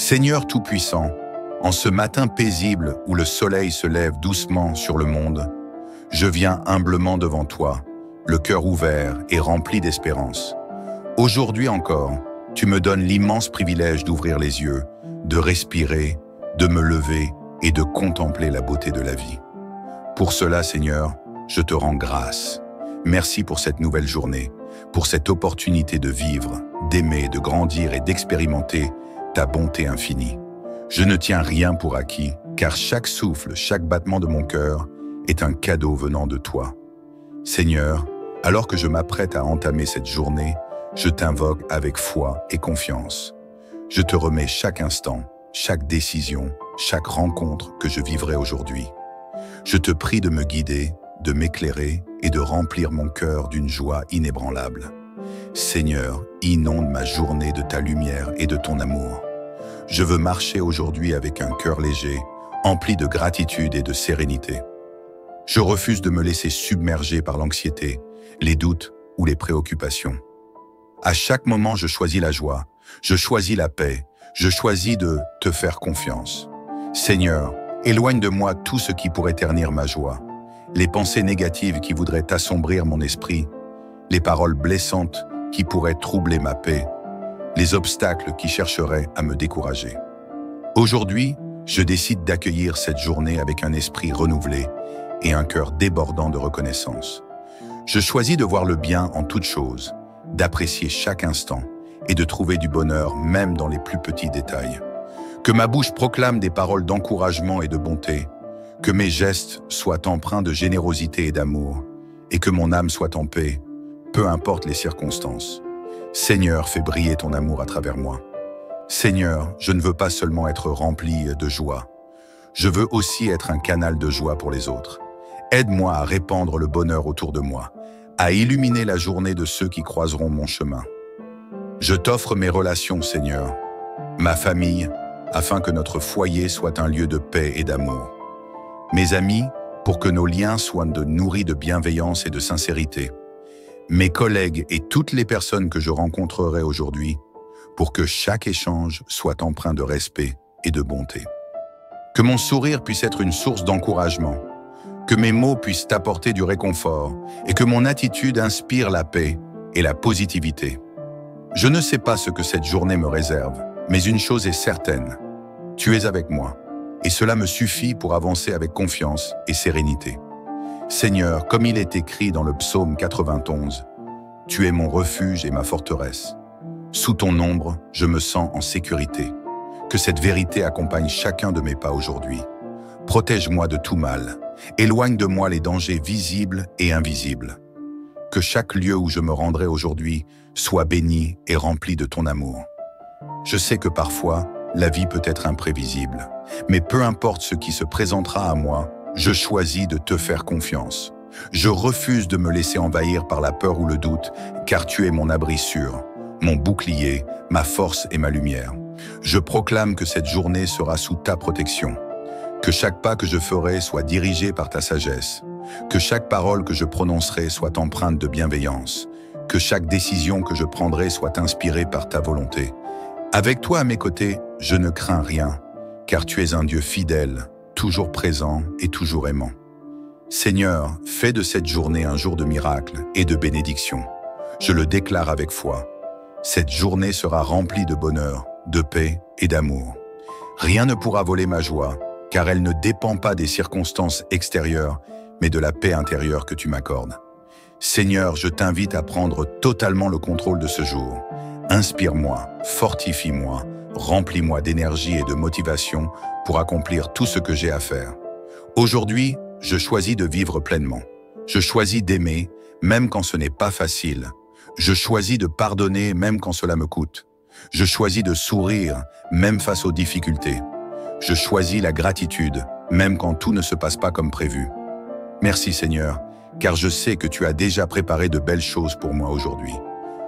Seigneur Tout-Puissant, en ce matin paisible où le soleil se lève doucement sur le monde, je viens humblement devant toi, le cœur ouvert et rempli d'espérance. Aujourd'hui encore, tu me donnes l'immense privilège d'ouvrir les yeux, de respirer, de me lever et de contempler la beauté de la vie. Pour cela, Seigneur, je te rends grâce. Merci pour cette nouvelle journée, pour cette opportunité de vivre, d'aimer, de grandir et d'expérimenter ta bonté infinie. Je ne tiens rien pour acquis, car chaque souffle, chaque battement de mon cœur est un cadeau venant de toi. Seigneur, alors que je m'apprête à entamer cette journée, je t'invoque avec foi et confiance. Je te remets chaque instant, chaque décision, chaque rencontre que je vivrai aujourd'hui. Je te prie de me guider, de m'éclairer et de remplir mon cœur d'une joie inébranlable. Seigneur, inonde ma journée de ta lumière et de ton amour. Je veux marcher aujourd'hui avec un cœur léger, empli de gratitude et de sérénité. Je refuse de me laisser submerger par l'anxiété, les doutes ou les préoccupations. À chaque moment, je choisis la joie, je choisis la paix, je choisis de te faire confiance. Seigneur, éloigne de moi tout ce qui pourrait ternir ma joie, les pensées négatives qui voudraient assombrir mon esprit, les paroles blessantes qui pourraient troubler ma paix, les obstacles qui chercheraient à me décourager. Aujourd'hui, je décide d'accueillir cette journée avec un esprit renouvelé et un cœur débordant de reconnaissance. Je choisis de voir le bien en toutes choses, d'apprécier chaque instant et de trouver du bonheur même dans les plus petits détails. Que ma bouche proclame des paroles d'encouragement et de bonté, que mes gestes soient empreints de générosité et d'amour, et que mon âme soit en paix, peu importe les circonstances. Seigneur, fais briller ton amour à travers moi. Seigneur, je ne veux pas seulement être rempli de joie, je veux aussi être un canal de joie pour les autres. Aide-moi à répandre le bonheur autour de moi, à illuminer la journée de ceux qui croiseront mon chemin. Je t'offre mes relations, Seigneur, ma famille, afin que notre foyer soit un lieu de paix et d'amour. Mes amis, pour que nos liens soient nourris de bienveillance et de sincérité. Mes collègues et toutes les personnes que je rencontrerai aujourd'hui, pour que chaque échange soit empreint de respect et de bonté. Que mon sourire puisse être une source d'encouragement, que mes mots puissent apporter du réconfort et que mon attitude inspire la paix et la positivité. Je ne sais pas ce que cette journée me réserve, mais une chose est certaine, tu es avec moi, et cela me suffit pour avancer avec confiance et sérénité. Seigneur, comme il est écrit dans le psaume 91, tu es mon refuge et ma forteresse. Sous ton ombre, je me sens en sécurité. Que cette vérité accompagne chacun de mes pas aujourd'hui. Protège-moi de tout mal. Éloigne de moi les dangers visibles et invisibles. Que chaque lieu où je me rendrai aujourd'hui soit béni et rempli de ton amour. Je sais que parfois, la vie peut être imprévisible, mais peu importe ce qui se présentera à moi, je choisis de te faire confiance. Je refuse de me laisser envahir par la peur ou le doute, car tu es mon abri sûr, mon bouclier, ma force et ma lumière. Je proclame que cette journée sera sous ta protection, que chaque pas que je ferai soit dirigé par ta sagesse, que chaque parole que je prononcerai soit empreinte de bienveillance, que chaque décision que je prendrai soit inspirée par ta volonté. Avec toi à mes côtés, je ne crains rien, car tu es un Dieu fidèle, toujours présent et toujours aimant. Seigneur, fais de cette journée un jour de miracle et de bénédiction. Je le déclare avec foi. Cette journée sera remplie de bonheur, de paix et d'amour. Rien ne pourra voler ma joie, car elle ne dépend pas des circonstances extérieures, mais de la paix intérieure que tu m'accordes. Seigneur, je t'invite à prendre totalement le contrôle de ce jour. Inspire-moi, fortifie-moi, remplis-moi d'énergie et de motivation pour accomplir tout ce que j'ai à faire. Aujourd'hui, je choisis de vivre pleinement. Je choisis d'aimer, même quand ce n'est pas facile. Je choisis de pardonner, même quand cela me coûte. Je choisis de sourire, même face aux difficultés. Je choisis la gratitude, même quand tout ne se passe pas comme prévu. Merci Seigneur, car je sais que tu as déjà préparé de belles choses pour moi aujourd'hui.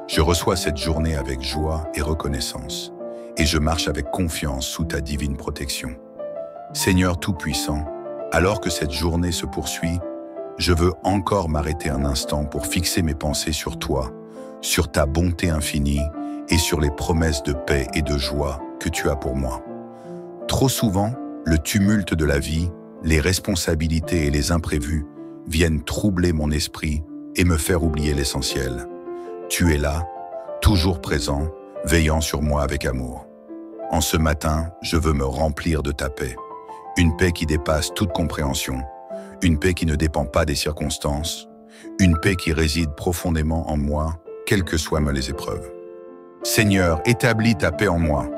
Je reçois cette journée avec joie et reconnaissance, et je marche avec confiance sous ta divine protection. Seigneur Tout-Puissant, alors que cette journée se poursuit, je veux encore m'arrêter un instant pour fixer mes pensées sur toi, sur ta bonté infinie et sur les promesses de paix et de joie que tu as pour moi. Trop souvent, le tumulte de la vie, les responsabilités et les imprévus viennent troubler mon esprit et me faire oublier l'essentiel. Tu es là, toujours présent, veillant sur moi avec amour. En ce matin, je veux me remplir de ta paix. Une paix qui dépasse toute compréhension. Une paix qui ne dépend pas des circonstances. Une paix qui réside profondément en moi, quelles que soient les épreuves. Seigneur, établis ta paix en moi.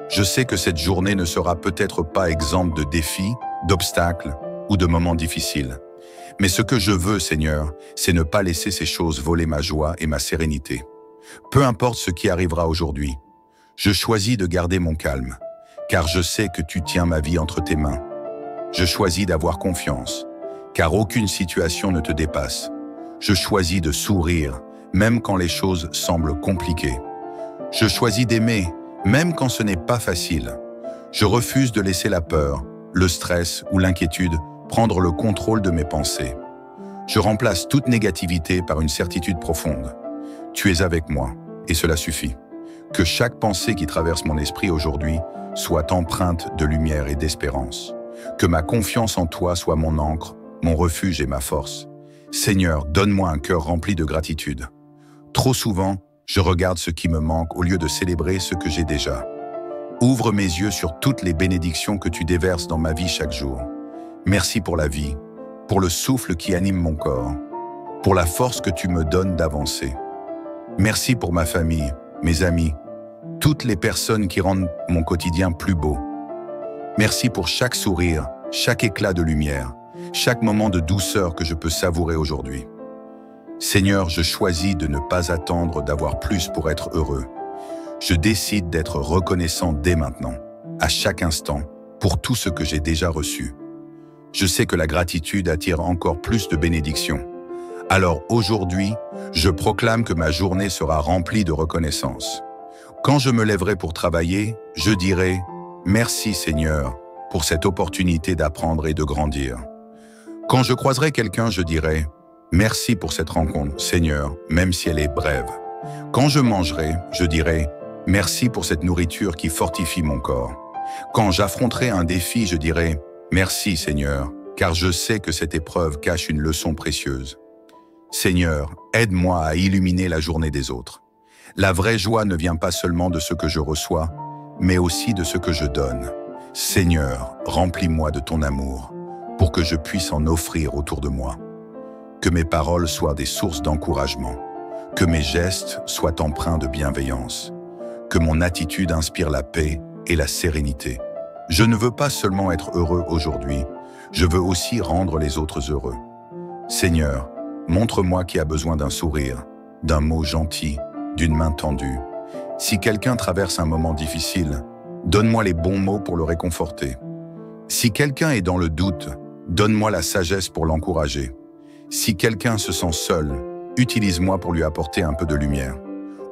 Je sais que cette journée ne sera peut-être pas exempte de défis, d'obstacles ou de moments difficiles. Mais ce que je veux, Seigneur, c'est ne pas laisser ces choses voler ma joie et ma sérénité. Peu importe ce qui arrivera aujourd'hui, je choisis de garder mon calme, car je sais que tu tiens ma vie entre tes mains. Je choisis d'avoir confiance, car aucune situation ne te dépasse. Je choisis de sourire, même quand les choses semblent compliquées. Je choisis d'aimer, même quand ce n'est pas facile. Je refuse de laisser la peur, le stress ou l'inquiétude prendre le contrôle de mes pensées. Je remplace toute négativité par une certitude profonde. Tu es avec moi, et cela suffit. Que chaque pensée qui traverse mon esprit aujourd'hui soit empreinte de lumière et d'espérance. Que ma confiance en toi soit mon ancre, mon refuge et ma force. Seigneur, donne-moi un cœur rempli de gratitude. Trop souvent, je regarde ce qui me manque au lieu de célébrer ce que j'ai déjà. Ouvre mes yeux sur toutes les bénédictions que tu déverses dans ma vie chaque jour. Merci pour la vie, pour le souffle qui anime mon corps, pour la force que tu me donnes d'avancer. Merci pour ma famille, mes amis, toutes les personnes qui rendent mon quotidien plus beau. Merci pour chaque sourire, chaque éclat de lumière, chaque moment de douceur que je peux savourer aujourd'hui. Seigneur, je choisis de ne pas attendre d'avoir plus pour être heureux. Je décide d'être reconnaissant dès maintenant, à chaque instant, pour tout ce que j'ai déjà reçu. Je sais que la gratitude attire encore plus de bénédictions. Alors aujourd'hui, je proclame que ma journée sera remplie de reconnaissance. Quand je me lèverai pour travailler, je dirai « Merci Seigneur pour cette opportunité d'apprendre et de grandir ». Quand je croiserai quelqu'un, je dirai « Merci pour cette rencontre, Seigneur, même si elle est brève ». Quand je mangerai, je dirai « Merci pour cette nourriture qui fortifie mon corps ». Quand j'affronterai un défi, je dirai « Merci Seigneur, car je sais que cette épreuve cache une leçon précieuse ». Seigneur, aide-moi à illuminer la journée des autres. La vraie joie ne vient pas seulement de ce que je reçois, mais aussi de ce que je donne. Seigneur, remplis-moi de ton amour, pour que je puisse en offrir autour de moi. Que mes paroles soient des sources d'encouragement, que mes gestes soient empreints de bienveillance, que mon attitude inspire la paix et la sérénité. Je ne veux pas seulement être heureux aujourd'hui, je veux aussi rendre les autres heureux. Seigneur, montre-moi qui a besoin d'un sourire, d'un mot gentil, d'une main tendue. Si quelqu'un traverse un moment difficile, donne-moi les bons mots pour le réconforter. Si quelqu'un est dans le doute, donne-moi la sagesse pour l'encourager. Si quelqu'un se sent seul, utilise-moi pour lui apporter un peu de lumière.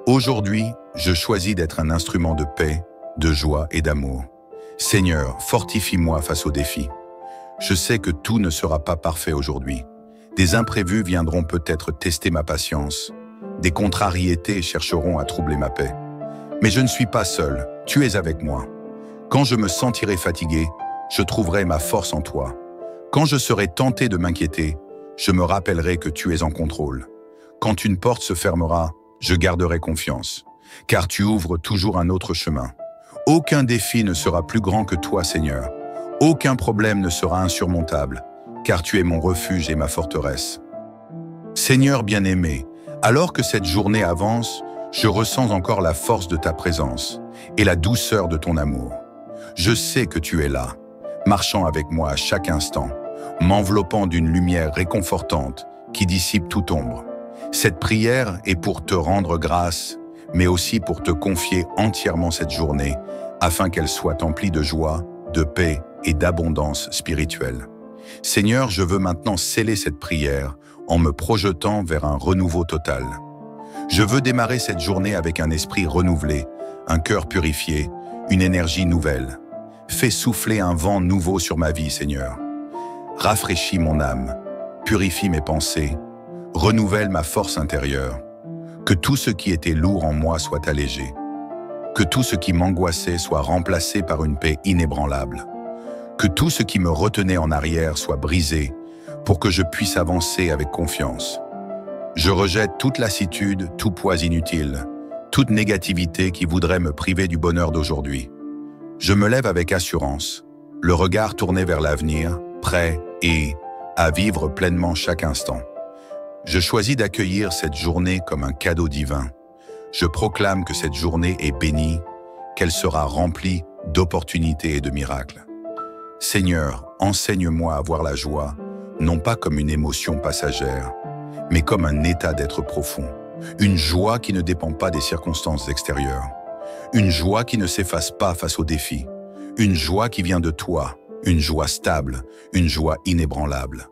Aujourd'hui, je choisis d'être un instrument de paix, de joie et d'amour. Seigneur, fortifie-moi face aux défis. Je sais que tout ne sera pas parfait aujourd'hui. Des imprévus viendront peut-être tester ma patience. Des contrariétés chercheront à troubler ma paix. Mais je ne suis pas seul, tu es avec moi. Quand je me sentirai fatigué, je trouverai ma force en toi. Quand je serai tenté de m'inquiéter, je me rappellerai que tu es en contrôle. Quand une porte se fermera, je garderai confiance, car tu ouvres toujours un autre chemin. Aucun défi ne sera plus grand que toi, Seigneur. Aucun problème ne sera insurmontable, car tu es mon refuge et ma forteresse. Seigneur bien-aimé, alors que cette journée avance, je ressens encore la force de ta présence et la douceur de ton amour. Je sais que tu es là, marchant avec moi à chaque instant, m'enveloppant d'une lumière réconfortante qui dissipe toute ombre. Cette prière est pour te rendre grâce, mais aussi pour te confier entièrement cette journée, afin qu'elle soit emplie de joie, de paix et d'abondance spirituelle. Seigneur, je veux maintenant sceller cette prière en me projetant vers un renouveau total. Je veux démarrer cette journée avec un esprit renouvelé, un cœur purifié, une énergie nouvelle. Fais souffler un vent nouveau sur ma vie, Seigneur. Rafraîchis mon âme, purifie mes pensées, renouvelle ma force intérieure. Que tout ce qui était lourd en moi soit allégé. Que tout ce qui m'angoissait soit remplacé par une paix inébranlable. Que tout ce qui me retenait en arrière soit brisé pour que je puisse avancer avec confiance. Je rejette toute lassitude, tout poids inutile, toute négativité qui voudrait me priver du bonheur d'aujourd'hui. Je me lève avec assurance, le regard tourné vers l'avenir, prêt à vivre pleinement chaque instant. Je choisis d'accueillir cette journée comme un cadeau divin. Je proclame que cette journée est bénie, qu'elle sera remplie d'opportunités et de miracles. Seigneur, enseigne-moi à voir la joie, non pas comme une émotion passagère, mais comme un état d'être profond. Une joie qui ne dépend pas des circonstances extérieures. Une joie qui ne s'efface pas face aux défis. Une joie qui vient de toi, une joie stable, une joie inébranlable.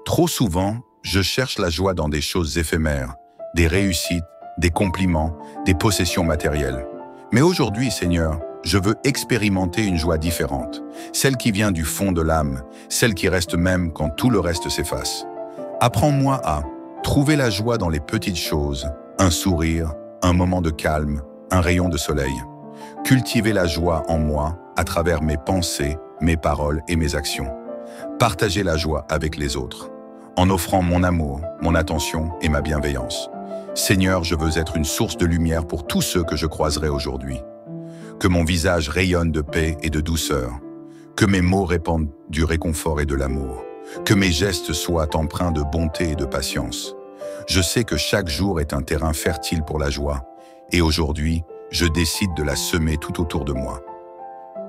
Trop souvent, je cherche la joie dans des choses éphémères, des réussites, des compliments, des possessions matérielles. Mais aujourd'hui, Seigneur, je veux expérimenter une joie différente, celle qui vient du fond de l'âme, celle qui reste même quand tout le reste s'efface. Apprends-moi à trouver la joie dans les petites choses, un sourire, un moment de calme, un rayon de soleil. Cultiver la joie en moi à travers mes pensées, mes paroles et mes actions. Partager la joie avec les autres, en offrant mon amour, mon attention et ma bienveillance. Seigneur, je veux être une source de lumière pour tous ceux que je croiserai aujourd'hui. Que mon visage rayonne de paix et de douceur. Que mes mots répandent du réconfort et de l'amour. Que mes gestes soient empreints de bonté et de patience. Je sais que chaque jour est un terrain fertile pour la joie. Et aujourd'hui, je décide de la semer tout autour de moi.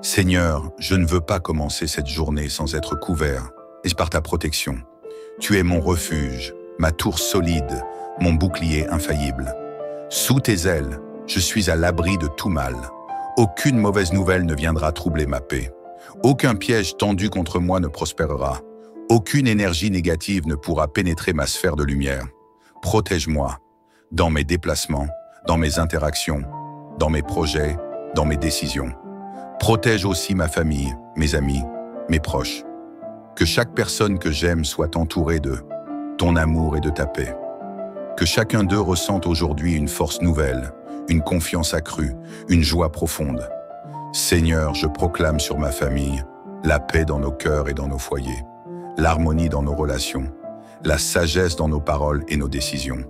Seigneur, je ne veux pas commencer cette journée sans être couvert et par ta protection. Tu es mon refuge, ma tour solide, mon bouclier infaillible. Sous tes ailes, je suis à l'abri de tout mal. Aucune mauvaise nouvelle ne viendra troubler ma paix. Aucun piège tendu contre moi ne prospérera. Aucune énergie négative ne pourra pénétrer ma sphère de lumière. Protège-moi dans mes déplacements, dans mes interactions, dans mes projets, dans mes décisions. Protège aussi ma famille, mes amis, mes proches. Que chaque personne que j'aime soit entourée de ton amour et de ta paix. Que chacun d'eux ressente aujourd'hui une force nouvelle, une confiance accrue, une joie profonde. Seigneur, je proclame sur ma famille la paix dans nos cœurs et dans nos foyers, l'harmonie dans nos relations, la sagesse dans nos paroles et nos décisions,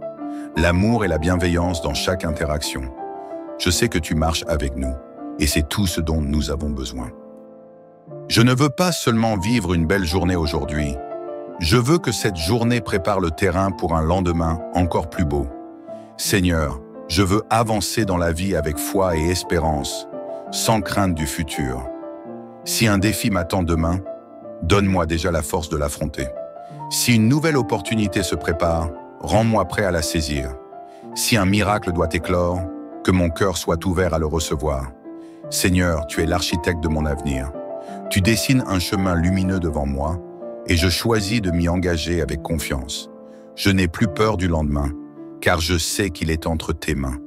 l'amour et la bienveillance dans chaque interaction. Je sais que tu marches avec nous, et c'est tout ce dont nous avons besoin. Je ne veux pas seulement vivre une belle journée aujourd'hui, je veux que cette journée prépare le terrain pour un lendemain encore plus beau. Seigneur, je veux avancer dans la vie avec foi et espérance, sans crainte du futur. Si un défi m'attend demain, donne-moi déjà la force de l'affronter. Si une nouvelle opportunité se prépare, rends-moi prêt à la saisir. Si un miracle doit éclore, que mon cœur soit ouvert à le recevoir. Seigneur, tu es l'architecte de mon avenir. Tu dessines un chemin lumineux devant moi, et je choisis de m'y engager avec confiance. Je n'ai plus peur du lendemain, car je sais qu'il est entre tes mains.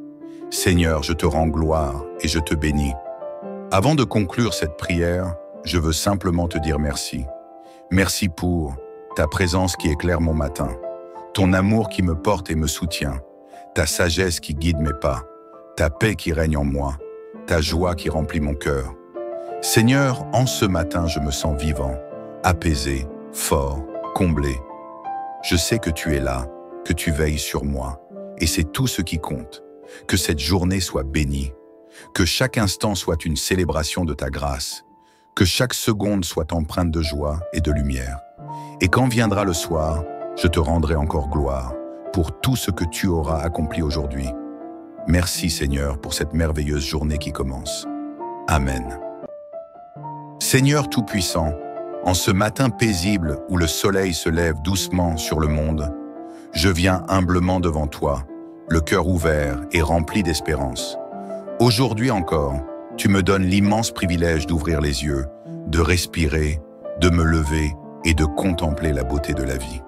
Seigneur, je te rends gloire et je te bénis. Avant de conclure cette prière, je veux simplement te dire merci. Merci pour ta présence qui éclaire mon matin, ton amour qui me porte et me soutient, ta sagesse qui guide mes pas, ta paix qui règne en moi, ta joie qui remplit mon cœur. Seigneur, en ce matin, je me sens vivant, apaisé, fort, comblé. Je sais que tu es là, que tu veilles sur moi, et c'est tout ce qui compte. Que cette journée soit bénie, que chaque instant soit une célébration de ta grâce, que chaque seconde soit empreinte de joie et de lumière. Et quand viendra le soir, je te rendrai encore gloire pour tout ce que tu auras accompli aujourd'hui. Merci Seigneur pour cette merveilleuse journée qui commence. Amen. Seigneur Tout-Puissant, en ce matin paisible où le soleil se lève doucement sur le monde, je viens humblement devant toi, le cœur ouvert et rempli d'espérance. Aujourd'hui encore, tu me donnes l'immense privilège d'ouvrir les yeux, de respirer, de me lever et de contempler la beauté de la vie.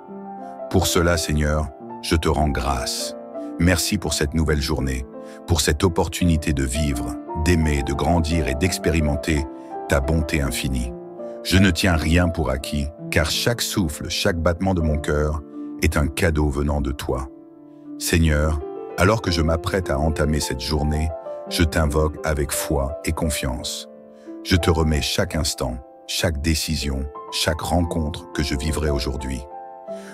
Pour cela, Seigneur, je te rends grâce. Merci pour cette nouvelle journée, pour cette opportunité de vivre, d'aimer, de grandir et d'expérimenter ta bonté infinie. Je ne tiens rien pour acquis, car chaque souffle, chaque battement de mon cœur est un cadeau venant de toi. Seigneur, alors que je m'apprête à entamer cette journée, Je t'invoque avec foi et confiance. Je te remets chaque instant, chaque décision, chaque rencontre que je vivrai aujourd'hui.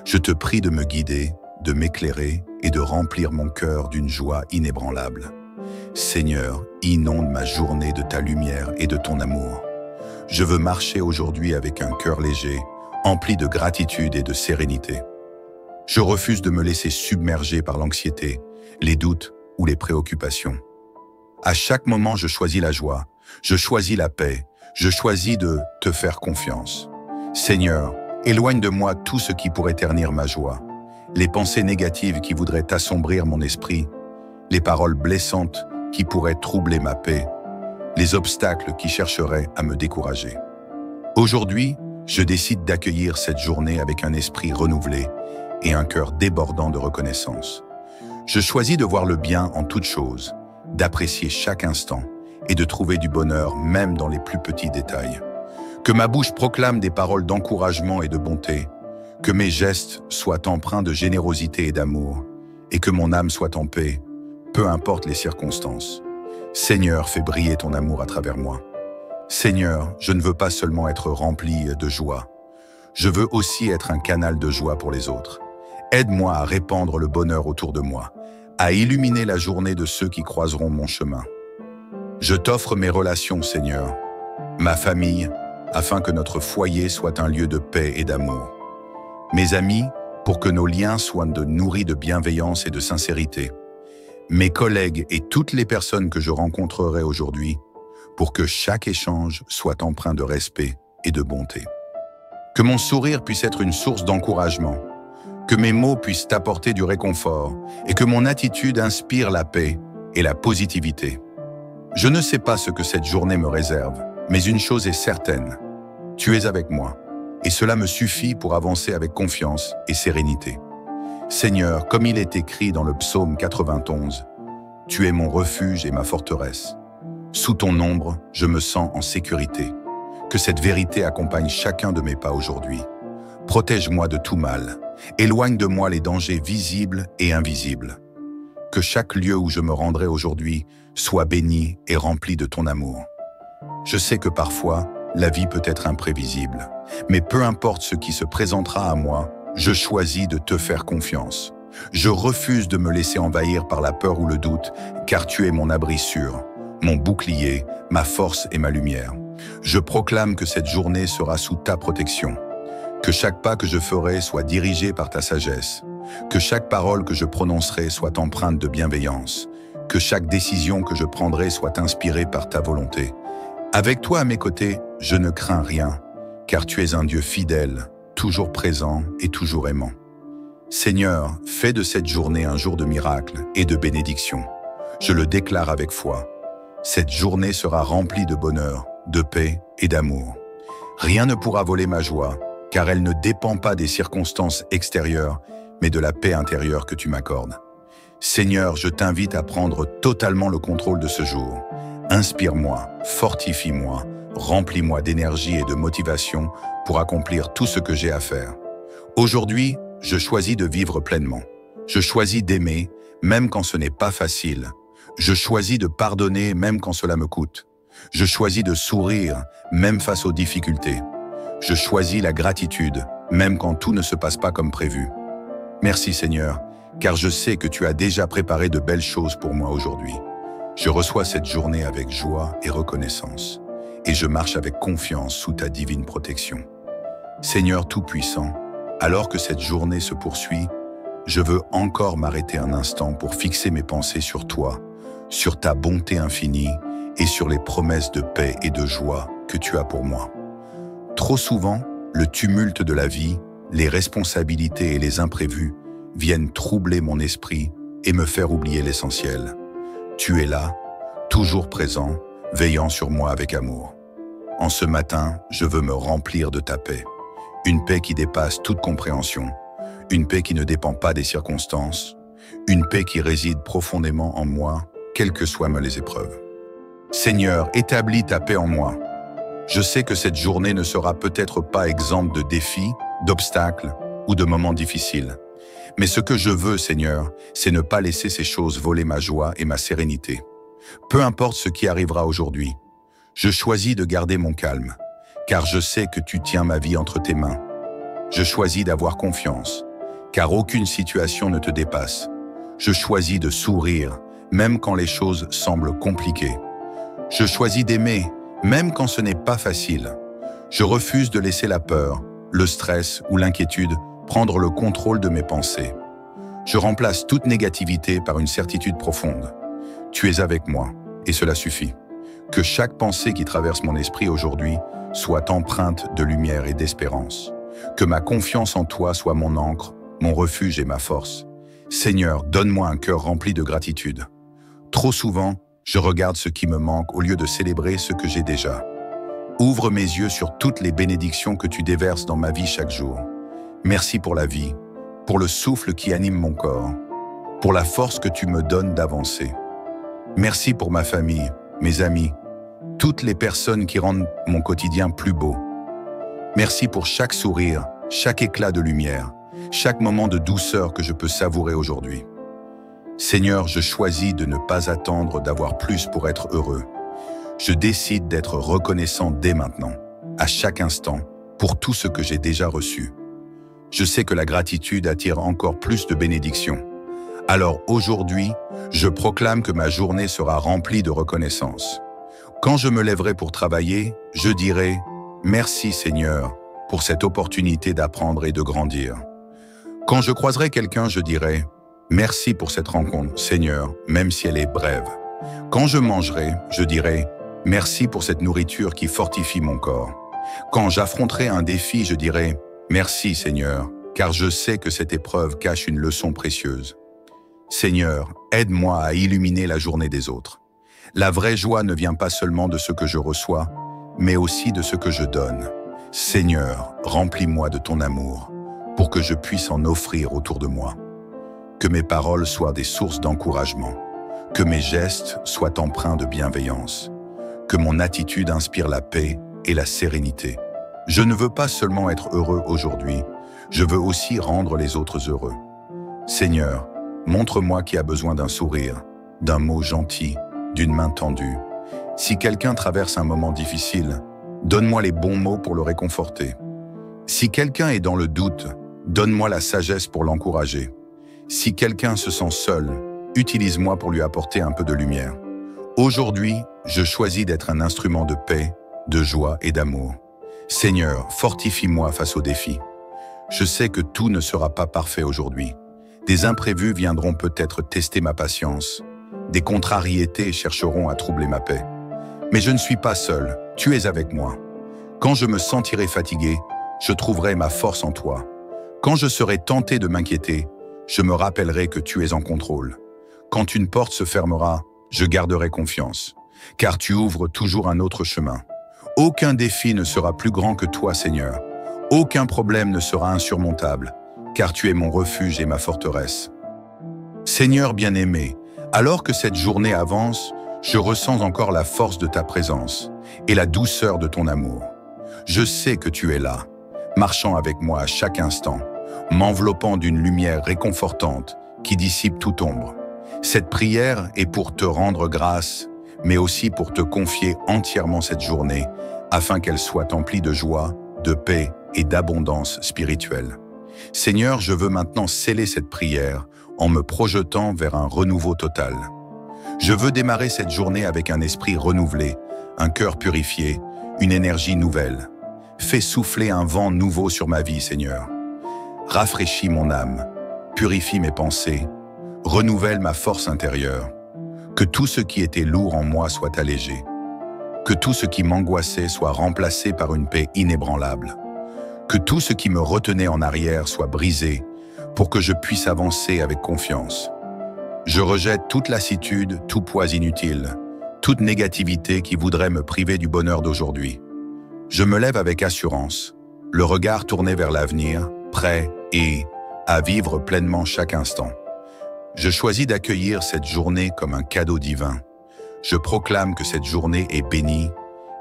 Je te prie de me guider, de m'éclairer et de remplir mon cœur d'une joie inébranlable. Seigneur, inonde ma journée de ta lumière et de ton amour. Je veux marcher aujourd'hui avec un cœur léger, empli de gratitude et de sérénité. Je refuse de me laisser submerger par l'anxiété, les doutes ou les préoccupations. À chaque moment, je choisis la joie, je choisis la paix, je choisis de te faire confiance. Seigneur, éloigne de moi tout ce qui pourrait ternir ma joie, les pensées négatives qui voudraient assombrir mon esprit, les paroles blessantes qui pourraient troubler ma paix, les obstacles qui chercheraient à me décourager. Aujourd'hui, je décide d'accueillir cette journée avec un esprit renouvelé et un cœur débordant de reconnaissance. Je choisis de voir le bien en toutes choses, d'apprécier chaque instant et de trouver du bonheur même dans les plus petits détails. Que ma bouche proclame des paroles d'encouragement et de bonté, que mes gestes soient empreints de générosité et d'amour, et que mon âme soit en paix, peu importe les circonstances. Seigneur, fais briller ton amour à travers moi. Seigneur, je ne veux pas seulement être rempli de joie, je veux aussi être un canal de joie pour les autres. Aide-moi à répandre le bonheur autour de moi, à illuminer la journée de ceux qui croiseront mon chemin. Je t'offre mes relations, Seigneur, ma famille, afin que notre foyer soit un lieu de paix et d'amour. Mes amis, pour que nos liens soient nourris de bienveillance et de sincérité. Mes collègues et toutes les personnes que je rencontrerai aujourd'hui, pour que chaque échange soit empreint de respect et de bonté. Que mon sourire puisse être une source d'encouragement, que mes mots puissent apporter du réconfort et que mon attitude inspire la paix et la positivité. Je ne sais pas ce que cette journée me réserve, mais une chose est certaine, tu es avec moi, et cela me suffit pour avancer avec confiance et sérénité. Seigneur, comme il est écrit dans le psaume 91, tu es mon refuge et ma forteresse. Sous ton ombre, je me sens en sécurité. Que cette vérité accompagne chacun de mes pas aujourd'hui. Protège-moi de tout mal. Éloigne de moi les dangers visibles et invisibles. Que chaque lieu où je me rendrai aujourd'hui soit béni et rempli de ton amour. Je sais que parfois, la vie peut être imprévisible, mais peu importe ce qui se présentera à moi, je choisis de te faire confiance. Je refuse de me laisser envahir par la peur ou le doute, car tu es mon abri sûr, mon bouclier, ma force et ma lumière. Je proclame que cette journée sera sous ta protection. Que chaque pas que je ferai soit dirigé par ta sagesse. Que chaque parole que je prononcerai soit empreinte de bienveillance. Que chaque décision que je prendrai soit inspirée par ta volonté. Avec toi à mes côtés, je ne crains rien, car tu es un Dieu fidèle, toujours présent et toujours aimant. Seigneur, fais de cette journée un jour de miracle et de bénédiction. Je le déclare avec foi. Cette journée sera remplie de bonheur, de paix et d'amour. Rien ne pourra voler ma joie, car elle ne dépend pas des circonstances extérieures, mais de la paix intérieure que tu m'accordes. Seigneur, je t'invite à prendre totalement le contrôle de ce jour. Inspire-moi, fortifie-moi, remplis-moi d'énergie et de motivation pour accomplir tout ce que j'ai à faire. Aujourd'hui, je choisis de vivre pleinement. Je choisis d'aimer, même quand ce n'est pas facile. Je choisis de pardonner, même quand cela me coûte. Je choisis de sourire, même face aux difficultés. Je choisis la gratitude, même quand tout ne se passe pas comme prévu. Merci Seigneur, car je sais que tu as déjà préparé de belles choses pour moi aujourd'hui. Je reçois cette journée avec joie et reconnaissance, et je marche avec confiance sous ta divine protection. Seigneur Tout-Puissant, alors que cette journée se poursuit, je veux encore m'arrêter un instant pour fixer mes pensées sur toi, sur ta bonté infinie et sur les promesses de paix et de joie que tu as pour moi. Trop souvent, le tumulte de la vie, les responsabilités et les imprévus viennent troubler mon esprit et me faire oublier l'essentiel. Tu es là, toujours présent, veillant sur moi avec amour. En ce matin, je veux me remplir de ta paix. Une paix qui dépasse toute compréhension, une paix qui ne dépend pas des circonstances, une paix qui réside profondément en moi, quelles que soient les épreuves. Seigneur, établis ta paix en moi. Je sais que cette journée ne sera peut-être pas exempte de défis, d'obstacles ou de moments difficiles. Mais ce que je veux, Seigneur, c'est ne pas laisser ces choses voler ma joie et ma sérénité. Peu importe ce qui arrivera aujourd'hui, je choisis de garder mon calme, car je sais que tu tiens ma vie entre tes mains. Je choisis d'avoir confiance, car aucune situation ne te dépasse. Je choisis de sourire, même quand les choses semblent compliquées. Je choisis d'aimer, même quand ce n'est pas facile. Je refuse de laisser la peur, le stress ou l'inquiétude prendre le contrôle de mes pensées. Je remplace toute négativité par une certitude profonde. Tu es avec moi, et cela suffit. Que chaque pensée qui traverse mon esprit aujourd'hui soit empreinte de lumière et d'espérance. Que ma confiance en toi soit mon ancre, mon refuge et ma force. Seigneur, donne-moi un cœur rempli de gratitude. Trop souvent, je regarde ce qui me manque au lieu de célébrer ce que j'ai déjà. Ouvre mes yeux sur toutes les bénédictions que tu déverses dans ma vie chaque jour. Merci pour la vie, pour le souffle qui anime mon corps, pour la force que tu me donnes d'avancer. Merci pour ma famille, mes amis, toutes les personnes qui rendent mon quotidien plus beau. Merci pour chaque sourire, chaque éclat de lumière, chaque moment de douceur que je peux savourer aujourd'hui. Seigneur, je choisis de ne pas attendre d'avoir plus pour être heureux. Je décide d'être reconnaissant dès maintenant, à chaque instant, pour tout ce que j'ai déjà reçu. Je sais que la gratitude attire encore plus de bénédictions. Alors aujourd'hui, je proclame que ma journée sera remplie de reconnaissance. Quand je me lèverai pour travailler, je dirai « Merci Seigneur pour cette opportunité d'apprendre et de grandir ». Quand je croiserai quelqu'un, je dirai « Merci pour cette rencontre, Seigneur, même si elle est brève ». Quand je mangerai, je dirai « Merci pour cette nourriture qui fortifie mon corps ». Quand j'affronterai un défi, je dirai « Merci Seigneur, car je sais que cette épreuve cache une leçon précieuse ». Seigneur, aide-moi à illuminer la journée des autres. La vraie joie ne vient pas seulement de ce que je reçois, mais aussi de ce que je donne. Seigneur, remplis-moi de ton amour, pour que je puisse en offrir autour de moi. Que mes paroles soient des sources d'encouragement, que mes gestes soient empreints de bienveillance, que mon attitude inspire la paix et la sérénité. Je ne veux pas seulement être heureux aujourd'hui, je veux aussi rendre les autres heureux. Seigneur, montre-moi qui a besoin d'un sourire, d'un mot gentil, d'une main tendue. Si quelqu'un traverse un moment difficile, donne-moi les bons mots pour le réconforter. Si quelqu'un est dans le doute, donne-moi la sagesse pour l'encourager. Si quelqu'un se sent seul, utilise-moi pour lui apporter un peu de lumière. Aujourd'hui, je choisis d'être un instrument de paix, de joie et d'amour. Seigneur, fortifie-moi face aux défis. Je sais que tout ne sera pas parfait aujourd'hui. Des imprévus viendront peut-être tester ma patience. Des contrariétés chercheront à troubler ma paix. Mais je ne suis pas seul, tu es avec moi. Quand je me sentirai fatigué, je trouverai ma force en toi. Quand je serai tenté de m'inquiéter, je me rappellerai que tu es en contrôle. Quand une porte se fermera, je garderai confiance, car tu ouvres toujours un autre chemin. Aucun défi ne sera plus grand que toi, Seigneur. Aucun problème ne sera insurmontable, car tu es mon refuge et ma forteresse. Seigneur bien-aimé, alors que cette journée avance, je ressens encore la force de ta présence et la douceur de ton amour. Je sais que tu es là, marchant avec moi à chaque instant, m'enveloppant d'une lumière réconfortante qui dissipe toute ombre. Cette prière est pour te rendre grâce, mais aussi pour te confier entièrement cette journée, afin qu'elle soit emplie de joie, de paix et d'abondance spirituelle. Seigneur, je veux maintenant sceller cette prière en me projetant vers un renouveau total. Je veux démarrer cette journée avec un esprit renouvelé, un cœur purifié, une énergie nouvelle. Fais souffler un vent nouveau sur ma vie, Seigneur. Rafraîchis mon âme, purifie mes pensées, renouvelle ma force intérieure. Que tout ce qui était lourd en moi soit allégé. Que tout ce qui m'angoissait soit remplacé par une paix inébranlable. Que tout ce qui me retenait en arrière soit brisé pour que je puisse avancer avec confiance. Je rejette toute lassitude, tout poids inutile, toute négativité qui voudrait me priver du bonheur d'aujourd'hui. Je me lève avec assurance, le regard tourné vers l'avenir, prêt à vivre pleinement chaque instant. Je choisis d'accueillir cette journée comme un cadeau divin. Je proclame que cette journée est bénie,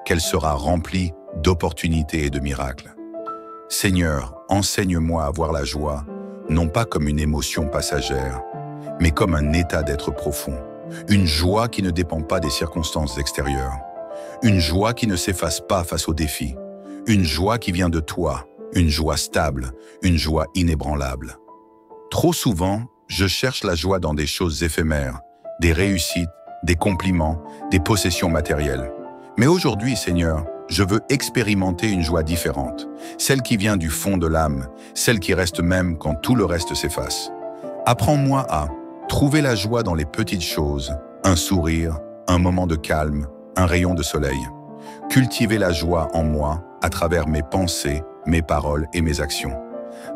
qu'elle sera remplie d'opportunités et de miracles. Seigneur, enseigne-moi à voir la joie, non pas comme une émotion passagère, mais comme un état d'être profond. Une joie qui ne dépend pas des circonstances extérieures. Une joie qui ne s'efface pas face aux défis. Une joie qui vient de toi. Une joie stable. Une joie inébranlable. Trop souvent, je cherche la joie dans des choses éphémères, des réussites, des compliments, des possessions matérielles. Mais aujourd'hui, Seigneur, je veux expérimenter une joie différente, celle qui vient du fond de l'âme, celle qui reste même quand tout le reste s'efface. Apprends-moi à trouver la joie dans les petites choses, un sourire, un moment de calme, un rayon de soleil. Cultiver la joie en moi à travers mes pensées, mes paroles et mes actions.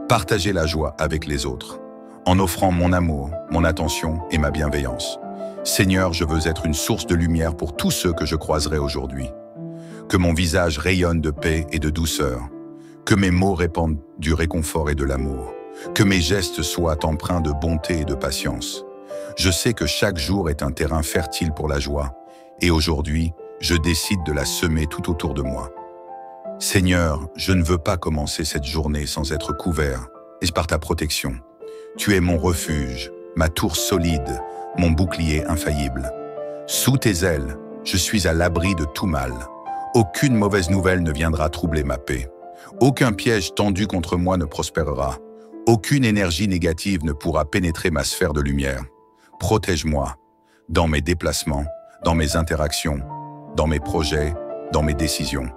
Partager la joie avec les autres, en offrant mon amour, mon attention et ma bienveillance. Seigneur, je veux être une source de lumière pour tous ceux que je croiserai aujourd'hui. Que mon visage rayonne de paix et de douceur. Que mes mots répandent du réconfort et de l'amour. Que mes gestes soient empreints de bonté et de patience. Je sais que chaque jour est un terrain fertile pour la joie. Et aujourd'hui, je décide de la semer tout autour de moi. Seigneur, je ne veux pas commencer cette journée sans être couvert et par ta protection. Tu es mon refuge, ma tour solide, mon bouclier infaillible. Sous tes ailes, je suis à l'abri de tout mal. Aucune mauvaise nouvelle ne viendra troubler ma paix. Aucun piège tendu contre moi ne prospérera. Aucune énergie négative ne pourra pénétrer ma sphère de lumière. Protège-moi dans mes déplacements, dans mes interactions, dans mes projets, dans mes décisions.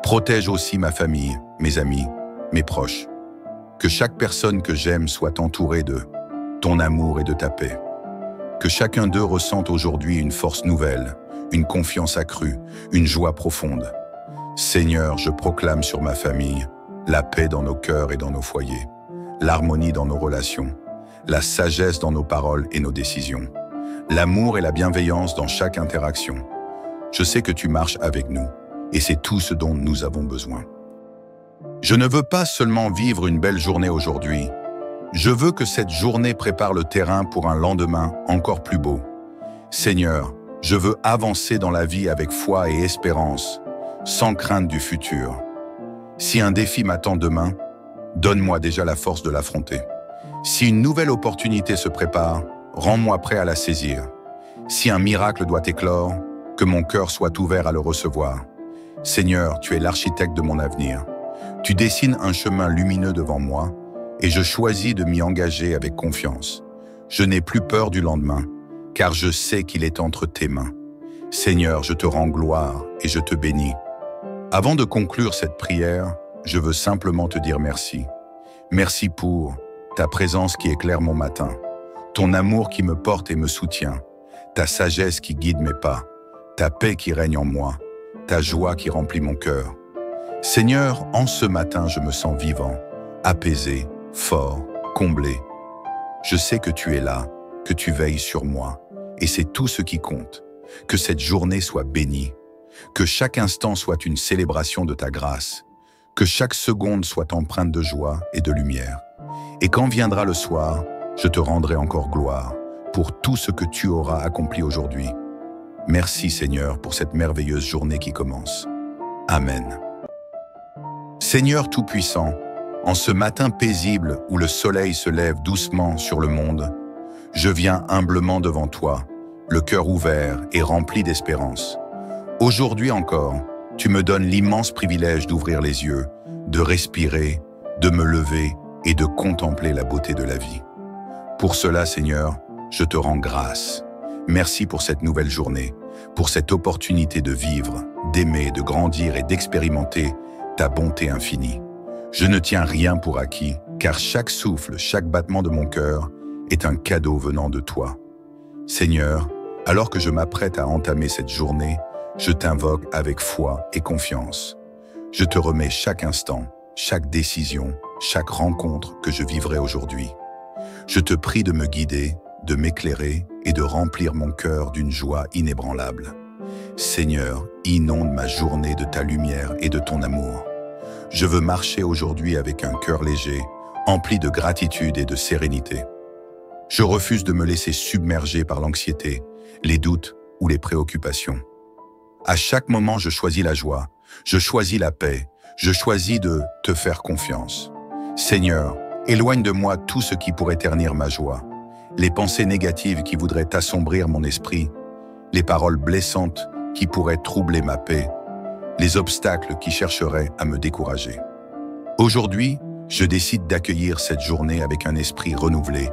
Protège aussi ma famille, mes amis, mes proches. Que chaque personne que j'aime soit entourée de ton amour et de ta paix. Que chacun d'eux ressente aujourd'hui une force nouvelle, une confiance accrue, une joie profonde. Seigneur, je proclame sur ma famille la paix dans nos cœurs et dans nos foyers, l'harmonie dans nos relations, la sagesse dans nos paroles et nos décisions, l'amour et la bienveillance dans chaque interaction. Je sais que tu marches avec nous, et c'est tout ce dont nous avons besoin. Je ne veux pas seulement vivre une belle journée aujourd'hui, je veux que cette journée prépare le terrain pour un lendemain encore plus beau. Seigneur, je veux avancer dans la vie avec foi et espérance, sans crainte du futur. Si un défi m'attend demain, donne-moi déjà la force de l'affronter. Si une nouvelle opportunité se prépare, rends-moi prêt à la saisir. Si un miracle doit éclore, que mon cœur soit ouvert à le recevoir. Seigneur, tu es l'architecte de mon avenir. Tu dessines un chemin lumineux devant moi, et je choisis de m'y engager avec confiance. Je n'ai plus peur du lendemain, car je sais qu'il est entre tes mains. Seigneur, je te rends gloire et je te bénis. Avant de conclure cette prière, je veux simplement te dire merci. Merci pour ta présence qui éclaire mon matin, ton amour qui me porte et me soutient, ta sagesse qui guide mes pas, ta paix qui règne en moi, ta joie qui remplit mon cœur. Seigneur, en ce matin, je me sens vivant, apaisé, fort, comblé. Je sais que tu es là, que tu veilles sur moi, et c'est tout ce qui compte. Que cette journée soit bénie, que chaque instant soit une célébration de ta grâce, que chaque seconde soit empreinte de joie et de lumière. Et quand viendra le soir, je te rendrai encore gloire pour tout ce que tu auras accompli aujourd'hui. Merci Seigneur pour cette merveilleuse journée qui commence. Amen. Seigneur Tout-Puissant, en ce matin paisible où le soleil se lève doucement sur le monde, je viens humblement devant toi, le cœur ouvert et rempli d'espérance. Aujourd'hui encore, tu me donnes l'immense privilège d'ouvrir les yeux, de respirer, de me lever et de contempler la beauté de la vie. Pour cela, Seigneur, je te rends grâce. Merci pour cette nouvelle journée, pour cette opportunité de vivre, d'aimer, de grandir et d'expérimenter ta bonté infinie. Je ne tiens rien pour acquis, car chaque souffle, chaque battement de mon cœur est un cadeau venant de toi. Seigneur, alors que je m'apprête à entamer cette journée, je t'invoque avec foi et confiance. Je te remets chaque instant, chaque décision, chaque rencontre que je vivrai aujourd'hui. Je te prie de me guider, de m'éclairer et de remplir mon cœur d'une joie inébranlable. Seigneur, inonde ma journée de ta lumière et de ton amour. Je veux marcher aujourd'hui avec un cœur léger, empli de gratitude et de sérénité. Je refuse de me laisser submerger par l'anxiété, les doutes ou les préoccupations. À chaque moment, je choisis la joie, je choisis la paix, je choisis de te faire confiance. Seigneur, éloigne de moi tout ce qui pourrait ternir ma joie. les pensées négatives qui voudraient assombrir mon esprit, les paroles blessantes qui pourraient troubler ma paix, les obstacles qui chercheraient à me décourager. Aujourd'hui, je décide d'accueillir cette journée avec un esprit renouvelé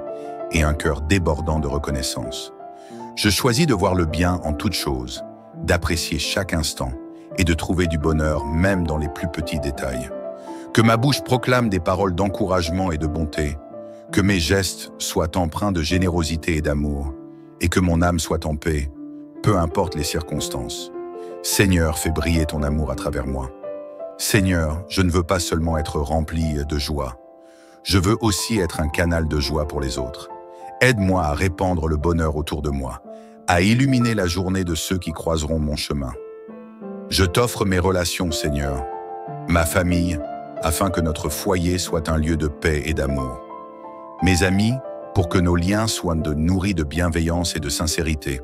et un cœur débordant de reconnaissance. Je choisis de voir le bien en toutes choses, d'apprécier chaque instant et de trouver du bonheur même dans les plus petits détails. Que ma bouche proclame des paroles d'encouragement et de bonté, que mes gestes soient empreints de générosité et d'amour, et que mon âme soit en paix, peu importe les circonstances. Seigneur, fais briller ton amour à travers moi. Seigneur, je ne veux pas seulement être rempli de joie, je veux aussi être un canal de joie pour les autres. Aide-moi à répandre le bonheur autour de moi, à illuminer la journée de ceux qui croiseront mon chemin. Je t'offre mes relations, Seigneur, ma famille, afin que notre foyer soit un lieu de paix et d'amour. Mes amis, pour que nos liens soient nourris de bienveillance et de sincérité.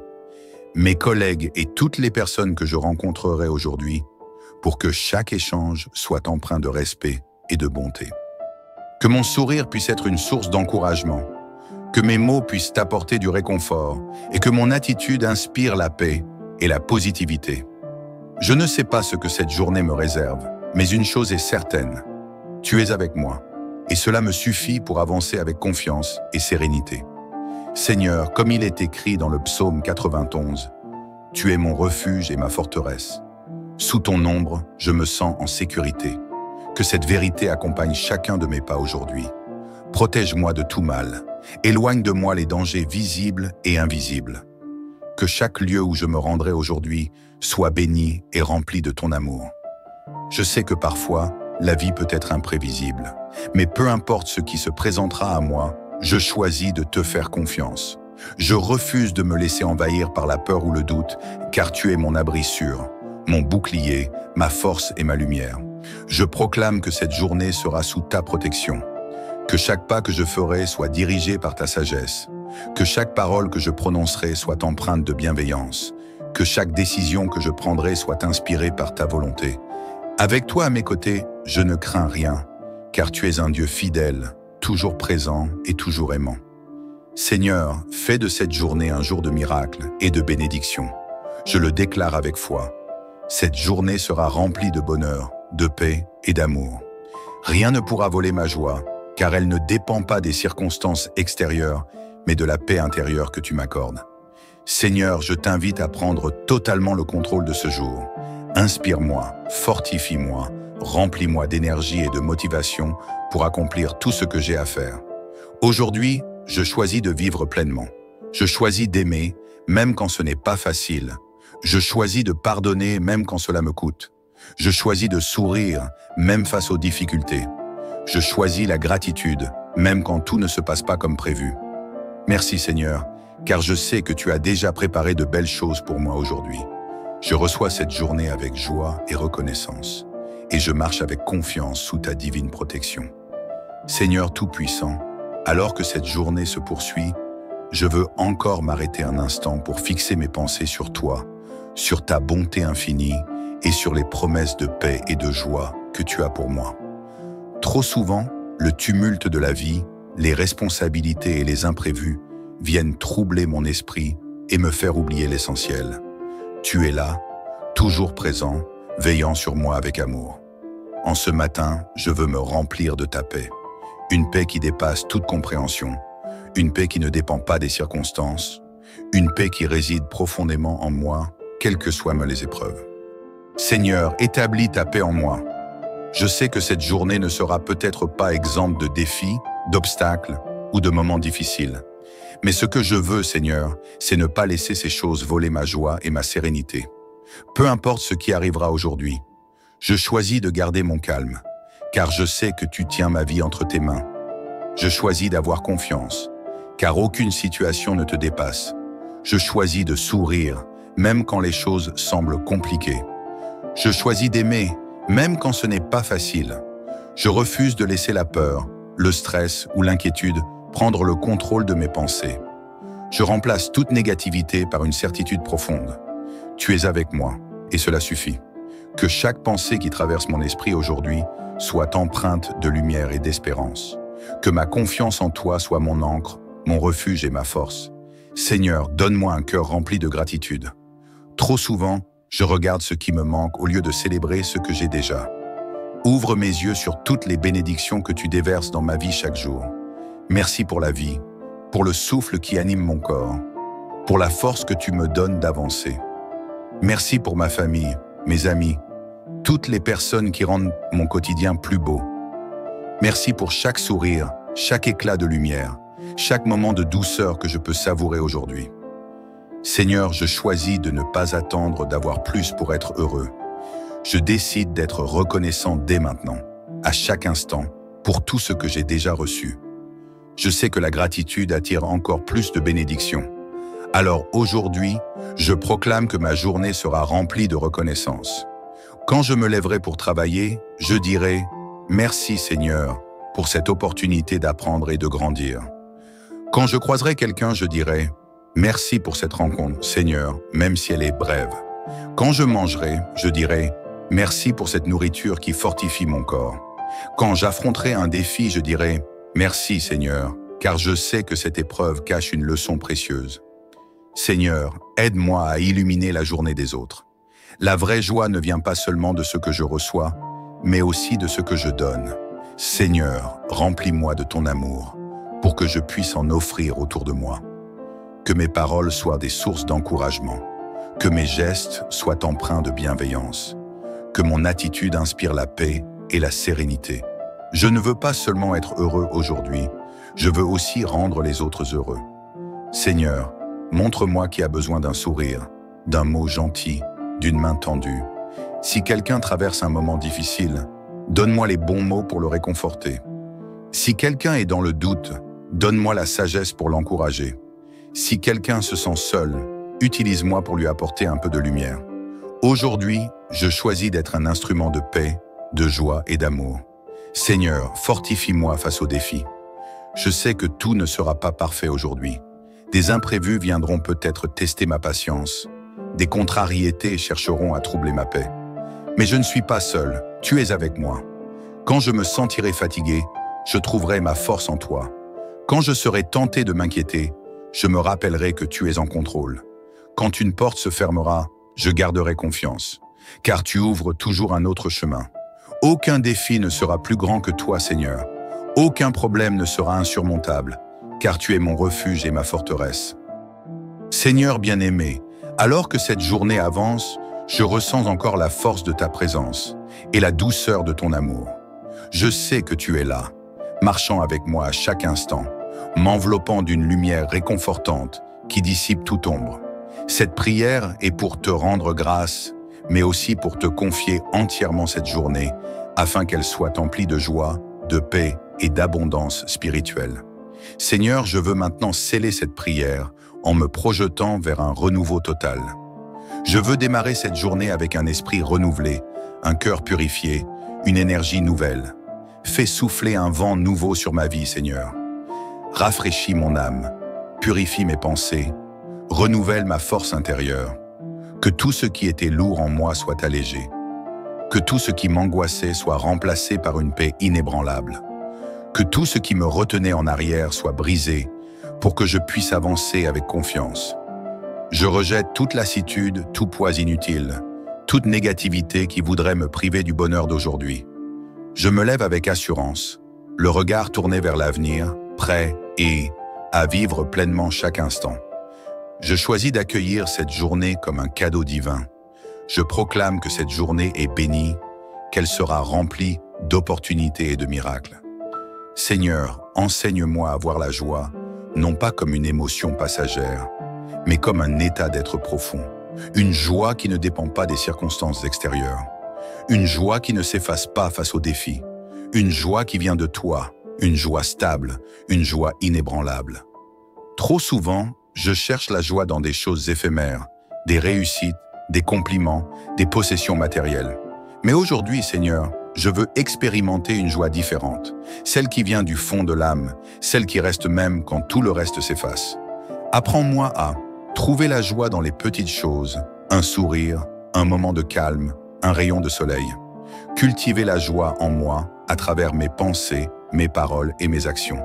Mes collègues et toutes les personnes que je rencontrerai aujourd'hui, pour que chaque échange soit empreint de respect et de bonté. Que mon sourire puisse être une source d'encouragement, que mes mots puissent apporter du réconfort et que mon attitude inspire la paix et la positivité. Je ne sais pas ce que cette journée me réserve, mais une chose est certaine, tu es avec moi, et cela me suffit pour avancer avec confiance et sérénité. Seigneur, comme il est écrit dans le psaume 91, tu es mon refuge et ma forteresse. Sous ton ombre, je me sens en sécurité. Que cette vérité accompagne chacun de mes pas aujourd'hui. Protège-moi de tout mal. Éloigne de moi les dangers visibles et invisibles. Que chaque lieu où je me rendrai aujourd'hui soit béni et rempli de ton amour. Je sais que parfois, la vie peut être imprévisible, mais peu importe ce qui se présentera à moi, je choisis de te faire confiance. Je refuse de me laisser envahir par la peur ou le doute, car tu es mon abri sûr, mon bouclier, ma force et ma lumière. Je proclame que cette journée sera sous ta protection. Que chaque pas que je ferai soit dirigé par ta sagesse. Que chaque parole que je prononcerai soit empreinte de bienveillance. Que chaque décision que je prendrai soit inspirée par ta volonté. Avec toi à mes côtés, je ne crains rien, car tu es un Dieu fidèle, toujours présent et toujours aimant. Seigneur, fais de cette journée un jour de miracle et de bénédiction. Je le déclare avec foi. Cette journée sera remplie de bonheur, de paix et d'amour. Rien ne pourra voler ma joie, car elle ne dépend pas des circonstances extérieures, mais de la paix intérieure que tu m'accordes. Seigneur, je t'invite à prendre totalement le contrôle de ce jour. Inspire-moi, fortifie-moi, remplis-moi d'énergie et de motivation pour accomplir tout ce que j'ai à faire. Aujourd'hui, je choisis de vivre pleinement. Je choisis d'aimer, même quand ce n'est pas facile. Je choisis de pardonner, même quand cela me coûte. Je choisis de sourire, même face aux difficultés. Je choisis la gratitude, même quand tout ne se passe pas comme prévu. Merci Seigneur, car je sais que tu as déjà préparé de belles choses pour moi aujourd'hui. Je reçois cette journée avec joie et reconnaissance, et je marche avec confiance sous ta divine protection. Seigneur Tout-Puissant, alors que cette journée se poursuit, je veux encore m'arrêter un instant pour fixer mes pensées sur toi, sur ta bonté infinie et sur les promesses de paix et de joie que tu as pour moi. Trop souvent, le tumulte de la vie, les responsabilités et les imprévus viennent troubler mon esprit et me faire oublier l'essentiel. Tu es là, toujours présent, veillant sur moi avec amour. En ce matin, je veux me remplir de ta paix. Une paix qui dépasse toute compréhension. Une paix qui ne dépend pas des circonstances. Une paix qui réside profondément en moi, quelles que soient les épreuves. Seigneur, établis ta paix en moi. Je sais que cette journée ne sera peut-être pas exempte de défis, d'obstacles ou de moments difficiles. Mais ce que je veux, Seigneur, c'est ne pas laisser ces choses voler ma joie et ma sérénité. Peu importe ce qui arrivera aujourd'hui, je choisis de garder mon calme, car je sais que tu tiens ma vie entre tes mains. Je choisis d'avoir confiance, car aucune situation ne te dépasse. Je choisis de sourire, même quand les choses semblent compliquées. Je choisis d'aimer, même quand ce n'est pas facile. Je refuse de laisser la peur, le stress ou l'inquiétude prendre le contrôle de mes pensées. Je remplace toute négativité par une certitude profonde. Tu es avec moi, et cela suffit. Que chaque pensée qui traverse mon esprit aujourd'hui soit empreinte de lumière et d'espérance. Que ma confiance en toi soit mon encre, mon refuge et ma force. Seigneur, donne-moi un cœur rempli de gratitude. Trop souvent, je regarde ce qui me manque au lieu de célébrer ce que j'ai déjà. Ouvre mes yeux sur toutes les bénédictions que tu déverses dans ma vie chaque jour. Merci pour la vie, pour le souffle qui anime mon corps, pour la force que tu me donnes d'avancer. Merci pour ma famille, mes amis, toutes les personnes qui rendent mon quotidien plus beau. Merci pour chaque sourire, chaque éclat de lumière, chaque moment de douceur que je peux savourer aujourd'hui. Seigneur, je choisis de ne pas attendre d'avoir plus pour être heureux. Je décide d'être reconnaissant dès maintenant, à chaque instant, pour tout ce que j'ai déjà reçu. Je sais que la gratitude attire encore plus de bénédictions. Alors aujourd'hui, je proclame que ma journée sera remplie de reconnaissance. Quand je me lèverai pour travailler, je dirai « Merci Seigneur pour cette opportunité d'apprendre et de grandir ». Quand je croiserai quelqu'un, je dirai « Merci pour cette rencontre, Seigneur, même si elle est brève ». Quand je mangerai, je dirai « Merci pour cette nourriture qui fortifie mon corps ». Quand j'affronterai un défi, je dirai « Merci Seigneur, car je sais que cette épreuve cache une leçon précieuse ». Seigneur, aide-moi à illuminer la journée des autres. La vraie joie ne vient pas seulement de ce que je reçois, mais aussi de ce que je donne. Seigneur, remplis-moi de ton amour, pour que je puisse en offrir autour de moi. Que mes paroles soient des sources d'encouragement, que mes gestes soient empreints de bienveillance, que mon attitude inspire la paix et la sérénité. Je ne veux pas seulement être heureux aujourd'hui, je veux aussi rendre les autres heureux. Seigneur, montre-moi qui a besoin d'un sourire, d'un mot gentil, d'une main tendue. Si quelqu'un traverse un moment difficile, donne-moi les bons mots pour le réconforter. Si quelqu'un est dans le doute, donne-moi la sagesse pour l'encourager. Si quelqu'un se sent seul, utilise-moi pour lui apporter un peu de lumière. Aujourd'hui, je choisis d'être un instrument de paix, de joie et d'amour. Seigneur, fortifie-moi face aux défis. Je sais que tout ne sera pas parfait aujourd'hui. Des imprévus viendront peut-être tester ma patience. Des contrariétés chercheront à troubler ma paix. Mais je ne suis pas seul, tu es avec moi. Quand je me sentirai fatigué, je trouverai ma force en toi. Quand je serai tenté de m'inquiéter, je me rappellerai que tu es en contrôle. Quand une porte se fermera, je garderai confiance, car tu ouvres toujours un autre chemin. Aucun défi ne sera plus grand que toi, Seigneur. Aucun problème ne sera insurmontable, car tu es mon refuge et ma forteresse. Seigneur bien-aimé, alors que cette journée avance, je ressens encore la force de ta présence et la douceur de ton amour. Je sais que tu es là, marchant avec moi à chaque instant, m'enveloppant d'une lumière réconfortante qui dissipe toute ombre. Cette prière est pour te rendre grâce, mais aussi pour te confier entièrement cette journée, afin qu'elle soit emplie de joie, de paix et d'abondance spirituelle. Seigneur, je veux maintenant sceller cette prière en me projetant vers un renouveau total. Je veux démarrer cette journée avec un esprit renouvelé, un cœur purifié, une énergie nouvelle. Fais souffler un vent nouveau sur ma vie, Seigneur. Rafraîchis mon âme, purifie mes pensées, renouvelle ma force intérieure. Que tout ce qui était lourd en moi soit allégé. Que tout ce qui m'angoissait soit remplacé par une paix inébranlable. Que tout ce qui me retenait en arrière soit brisé pour que je puisse avancer avec confiance. Je rejette toute lassitude, tout poids inutile, toute négativité qui voudrait me priver du bonheur d'aujourd'hui. Je me lève avec assurance, le regard tourné vers l'avenir, prêt à vivre pleinement chaque instant. Je choisis d'accueillir cette journée comme un cadeau divin. Je proclame que cette journée est bénie, qu'elle sera remplie d'opportunités et de miracles. Seigneur, enseigne-moi à voir la joie, non pas comme une émotion passagère, mais comme un état d'être profond. Une joie qui ne dépend pas des circonstances extérieures. Une joie qui ne s'efface pas face aux défis. Une joie qui vient de toi, une joie stable, une joie inébranlable. Trop souvent, je cherche la joie dans des choses éphémères, des réussites, des compliments, des possessions matérielles. Mais aujourd'hui, Seigneur, je veux expérimenter une joie différente, celle qui vient du fond de l'âme, celle qui reste même quand tout le reste s'efface. Apprends-moi à trouver la joie dans les petites choses, un sourire, un moment de calme, un rayon de soleil. Cultiver la joie en moi à travers mes pensées, mes paroles et mes actions.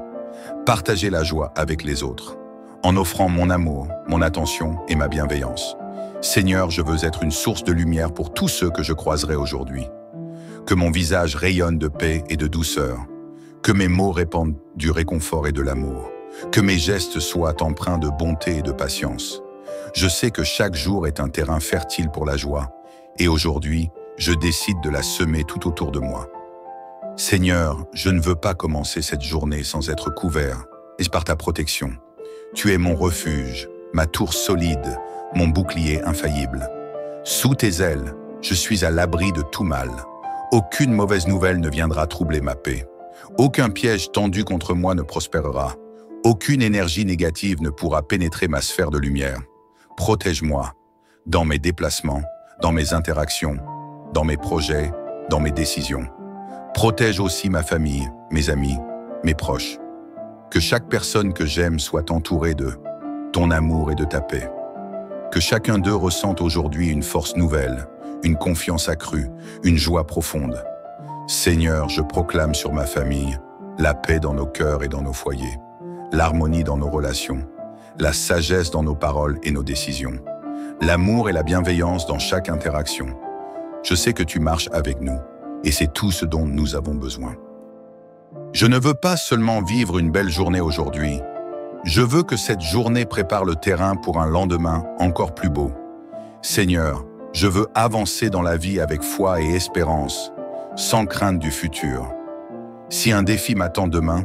Partager la joie avec les autres, en offrant mon amour, mon attention et ma bienveillance. Seigneur, je veux être une source de lumière pour tous ceux que je croiserai aujourd'hui. Que mon visage rayonne de paix et de douceur. Que mes mots répandent du réconfort et de l'amour. Que mes gestes soient empreints de bonté et de patience. Je sais que chaque jour est un terrain fertile pour la joie, et aujourd'hui, je décide de la semer tout autour de moi. Seigneur, je ne veux pas commencer cette journée sans être couvert et par ta protection. Tu es mon refuge, ma tour solide, mon bouclier infaillible. Sous tes ailes, je suis à l'abri de tout mal. Aucune mauvaise nouvelle ne viendra troubler ma paix. Aucun piège tendu contre moi ne prospérera. Aucune énergie négative ne pourra pénétrer ma sphère de lumière. Protège-moi dans mes déplacements, dans mes interactions, dans mes projets, dans mes décisions. Protège aussi ma famille, mes amis, mes proches. Que chaque personne que j'aime soit entourée de ton amour et de ta paix. Que chacun d'eux ressente aujourd'hui une force nouvelle, une confiance accrue, une joie profonde. Seigneur, je proclame sur ma famille la paix dans nos cœurs et dans nos foyers, l'harmonie dans nos relations, la sagesse dans nos paroles et nos décisions, l'amour et la bienveillance dans chaque interaction. Je sais que tu marches avec nous, et c'est tout ce dont nous avons besoin. Je ne veux pas seulement vivre une belle journée aujourd'hui. Je veux que cette journée prépare le terrain pour un lendemain encore plus beau. Seigneur, je veux avancer dans la vie avec foi et espérance, sans crainte du futur. Si un défi m'attend demain,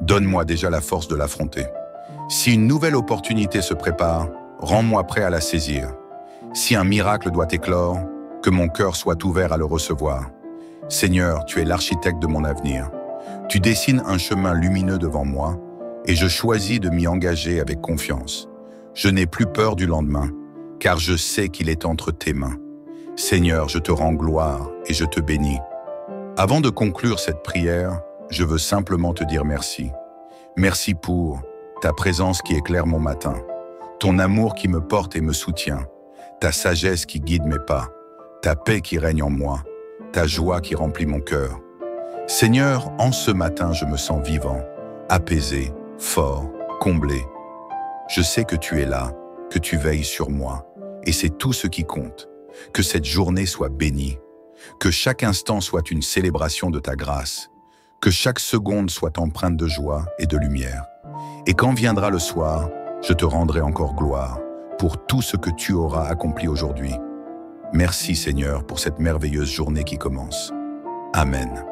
donne-moi déjà la force de l'affronter. Si une nouvelle opportunité se prépare, rends-moi prêt à la saisir. Si un miracle doit éclore, que mon cœur soit ouvert à le recevoir. Seigneur, tu es l'architecte de mon avenir. Tu dessines un chemin lumineux devant moi et je choisis de m'y engager avec confiance. Je n'ai plus peur du lendemain, car je sais qu'il est entre tes mains. Seigneur, je te rends gloire et je te bénis. Avant de conclure cette prière, je veux simplement te dire merci. Merci pour ta présence qui éclaire mon matin, ton amour qui me porte et me soutient, ta sagesse qui guide mes pas, ta paix qui règne en moi, ta joie qui remplit mon cœur. Seigneur, en ce matin, je me sens vivant, apaisé, fort, comblé. Je sais que tu es là, que tu veilles sur moi, et c'est tout ce qui compte. Que cette journée soit bénie, que chaque instant soit une célébration de ta grâce, que chaque seconde soit empreinte de joie et de lumière. Et quand viendra le soir, je te rendrai encore gloire pour tout ce que tu auras accompli aujourd'hui. Merci Seigneur pour cette merveilleuse journée qui commence. Amen.